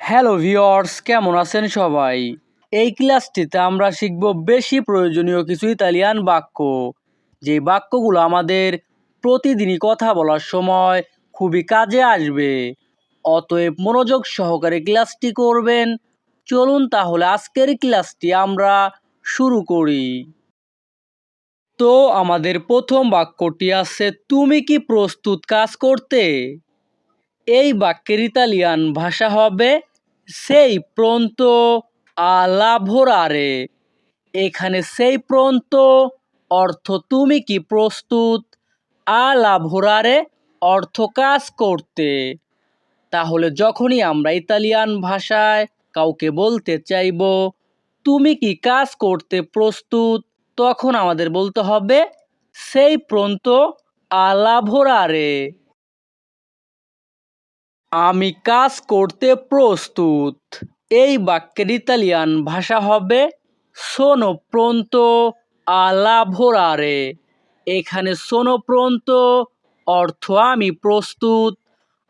Hello viewers, কেমন আছেন সবাই? এই ক্লাসটিতে আমরা শিখব বেশি প্রয়োজনীয় কিছু ইতালিয়ান বাক্য, যে বাক্যগুলো আমাদের প্রতিদিনই কথা বলার সময় খুবই কাজে আসবে। অতএব মনোযোগ সহকারে ক্লাসটি করবেন। চলুন তাহলে আজকের ক্লাসটি আমরা শুরু করি। তো আমাদের প্রথম বাক্যটি আছে, তুমি কি প্রস্তুত কাজ করতে? এই বাক্যের ইতালিয়ান ভাষা হবে সেই প্রন্তো আ লাভোরারে। এখানে সেই প্রন্তো অর্থ তুমি কি প্রস্তুত, আ লাভোরারে অর্থ কাজ করতে। তাহলে যখনই আমরা ইতালিয়ান ভাষায় কাউকে বলতে চাইব তুমি কি কাজ করতে প্রস্তুত, তখন আমাদের বলতে হবে সেই প্রন্তো আ লাভোরারে। আমি কাজ করতে প্রস্তুত। এই বাক্যের ইতালিয়ান ভাষা হবে সোনো প্রন্তো আ লাভোরারে। এখানে সোনো প্রন্তো অর্থ আমি প্রস্তুত,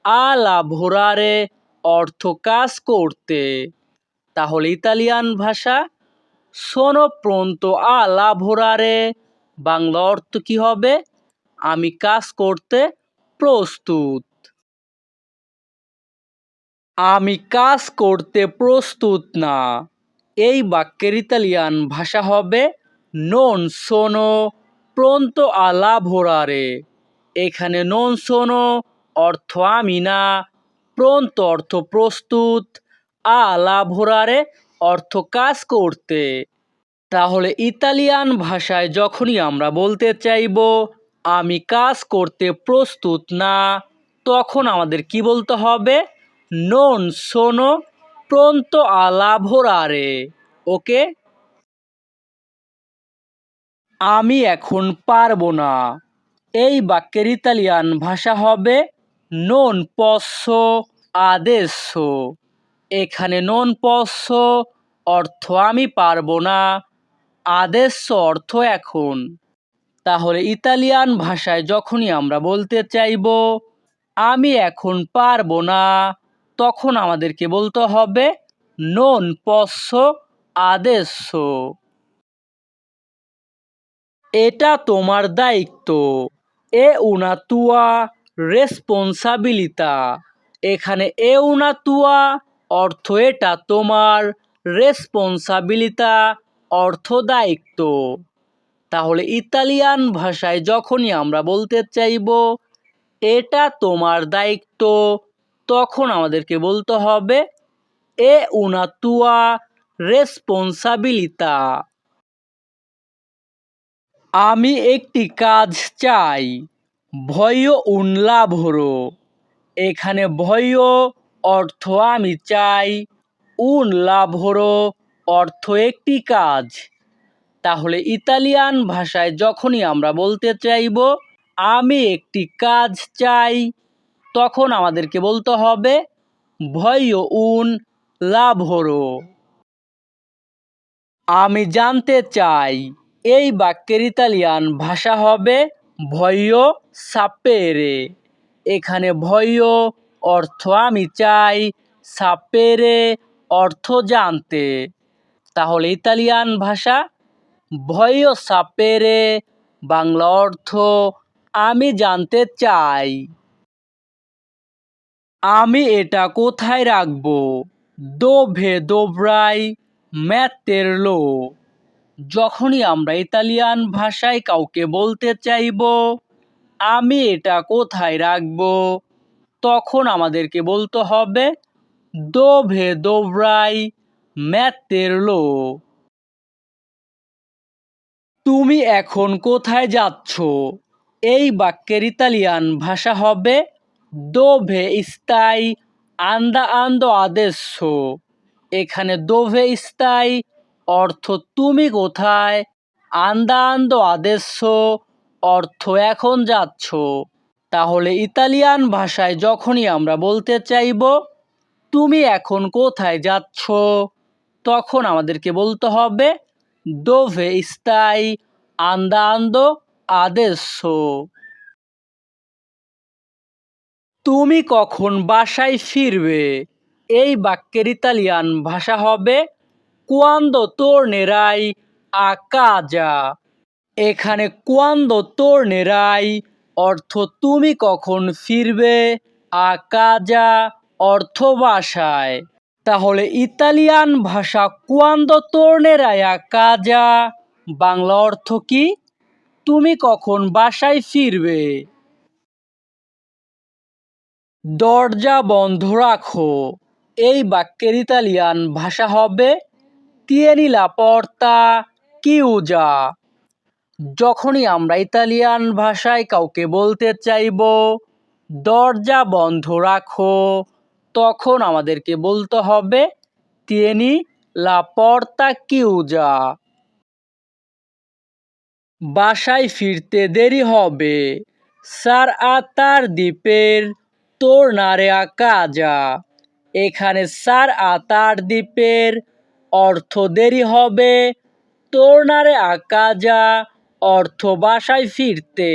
আ লাভোরারে অর্থ কাজ করতে। তাহলে ইতালিয়ান ভাষা সোনো প্রন্তো আ লাভোরারে, বাংলা অর্থ কি হবে? আমি কাজ করতে প্রস্তুত। আমি কাজ করতে প্রস্তুত না। এই বাক্যের ইতালিয়ান ভাষা হবে নন সোনো প্রন্তো আ লাভোরারে। এখানে নন সোনো অর্থ আমি না, প্রন্তো অর্থ প্রস্তুত, আ লাভোরারে অর্থ কাজ করতে। তাহলে ইতালিয়ান ভাষায় যখনই আমরা বলতে চাইব আমি কাজ করতে প্রস্তুত না, তখন আমাদের কি বলতে হবে? নন সোনো প্রন্তো আ লাভোরারে। ওকে, আমি এখন পারবো না। এই বাক্যের ইতালিয়ান ভাষা হবে নন পসো আদেসো। এখানে নন পসো অর্থ আমি পারবো না, আদেসো অর্থ এখন। তাহলে ইতালিয়ান ভাষায় যখনই আমরা বলতে চাইব আমি এখন পারবো না, তখন আমাদেরকে বলতে হবে নন পসো আদেসো। এটা তোমার দায়িত্ব, এ উনা তুয়া রেসপন্সাবিলিতা। এখানে এ উনা তুয়া অর্থ এটা তোমার, রেসপন্সাবিলিতা অর্থ দায়িত্ব। তাহলে ইতালিয়ান ভাষায় যখনই আমরা বলতে চাইব এটা তোমার দায়িত্ব, তখন আমাদেরকে বলতে হবে এ উনা তুয়া রেসপন্সাবিলিতা। আমি একটি কাজ চাই, ভয়ো উন লাভোরো। এখানে ভয়ো অর্থ আমি চাই, উন লাভোরো অর্থ একটি কাজ। তাহলে ইতালিয়ান ভাষায় যখনই আমরা বলতে চাইব আমি একটি কাজ চাই, তখন আমাদেরকে বলতে হবে ভয়ো উন লাভোরো। আমি জানতে চাই। এই বাক্যের ইতালিয়ান ভাষা হবে ভয়ো সাপেরে। এখানে ভয়ো অর্থ আমি চাই, সাপেরে অর্থ জানতে। তাহলে ইতালিয়ান ভাষা ভয়ো সাপেরে, বাংলা অর্থ আমি জানতে চাই। আমি এটা কোথায় রাখবো? দোভে দোভরাই ম্যাতেরলো। যখনই আমরা ইতালিয়ান ভাষায় কাউকে বলতে চাইব আমি এটা কোথায় রাখবো, তখন আমাদেরকে বলতে হবে দোভে দোভরাই ম্যাতেরলো। তুমি এখন কোথায় যাচ্ছ? এই বাক্যের ইতালিয়ান ভাষা হবে দোভে স্তাই আন্দো আদেসো। এখানে দোভে স্তাই অর্থ তুমি কোথায়, আন্দো আদেসো অর্থ এখন যাচ্ছ। তাহলে ইতালিয়ান ভাষায় যখনই আমরা বলতে চাইব তুমি এখন কোথায় যাচ্ছ, তখন আমাদেরকে বলতে হবে দোভে স্তাই আন্দো আদেসো। তুমি কখন বাসায় ফিরবে? এই বাক্যের ইতালিয়ান ভাষা হবে কোয়ান্দো tornerai a casa। এখানে কোয়ান্দো tornerai অর্থ তুমি কখন ফিরবে, a casa অর্থ বাসায়। তাহলে ইতালিয়ান ভাষা কোয়ান্দো tornerai a casa বাংলা অর্থ কি? তুমি কখন বাসায় ফিরবে। দরজা বন্ধ রাখো। এই বাক্যের ইতালিয়ান ভাষা হবে tieni la porta chiusa। যখনই আমরা ইতালিয়ান ভাষায় কাউকে বলতে চাইব দরজা বন্ধ রাখো, তখন আমাদেরকে বলতে হবে tieni la porta chiusa। বাসায় ফিরতে দেরি হবে, sarà tardi per tornare a casa। এখানে sarà tardi per অর্থ দেরি হবে, tornare a casa অর্থ বাসায় ফিরতে।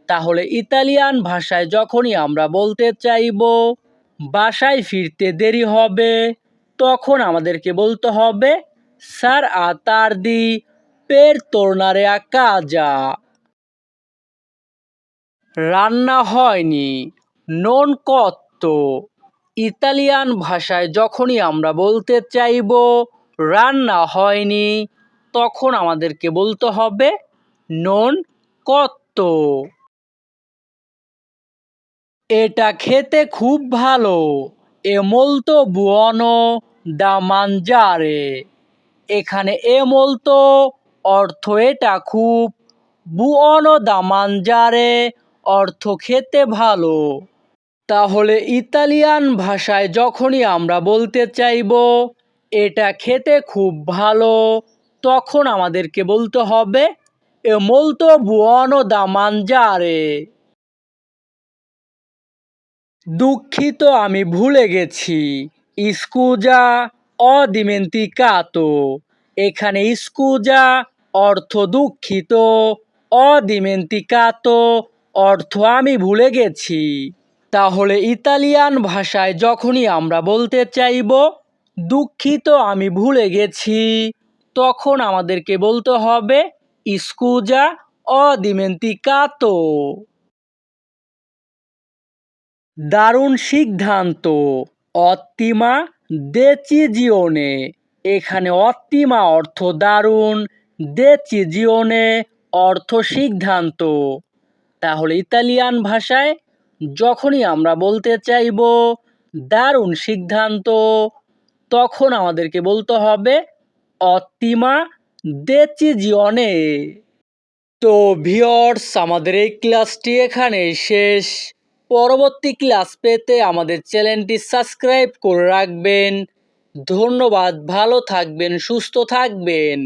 তাহলে ইতালিয়ান ভাষায় যখনই আমরা বলতে চাইব বাসায় ফিরতে দেরি হবে, তখন আমাদেরকে বলতে হবে sarà tardi per tornare a casa। রান্না হয়নি, non cotto। ইতালিয়ান ভাষায় যখনই আমরা বলতে চাইব রান্না হয়নি, তখন আমাদেরকে বলতে হবে non cotto। এটা খেতে খুব ভালো, è molto buono da mangiare। এখানে è molto অর্থ এটা খুব, buono da mangiare অর্থ খেতে ভালো। তাহলে ইতালিয়ান ভাষায় যখনই আমরা বলতে চাইব এটা খেতে খুব ভালো, তখন আমাদেরকে বলতে হবে è molto buono da mangiare। দুঃখিত আমি ভুলে গেছি, scusa ho dimenticato। এখানে scusa অর্থ দুঃখিত, ho dimenticato অর্থ আমি ভুলে গেছি। তাহলে ইতালিয়ান ভাষায় যখনই আমরা বলতে চাইব দুঃখিত আমি ভুলে গেছি, তখন আমাদেরকে বলতে হবে scusa ho dimenticato। দারুণ সিদ্ধান্ত, ottima decisione। এখানে ottima অর্থ দারুণ, decisione অর্থ সিদ্ধান্ত। তাহলে ইতালিয়ান ভাষায় যখনই আমরা বলতে চাইব দারুণ সিদ্ধান্ত, তখন আমাদেরকে বলতে হবে ottima decisione। তো ভিউয়ার্স, আমাদের এই ক্লাসটি এখানেই শেষ। পরবর্তী ক্লাস পেতে আমাদের চ্যানেলটি সাবস্ক্রাইব করে রাখবেন। ধন্যবাদ, ভালো থাকবেন, সুস্থ থাকবেন।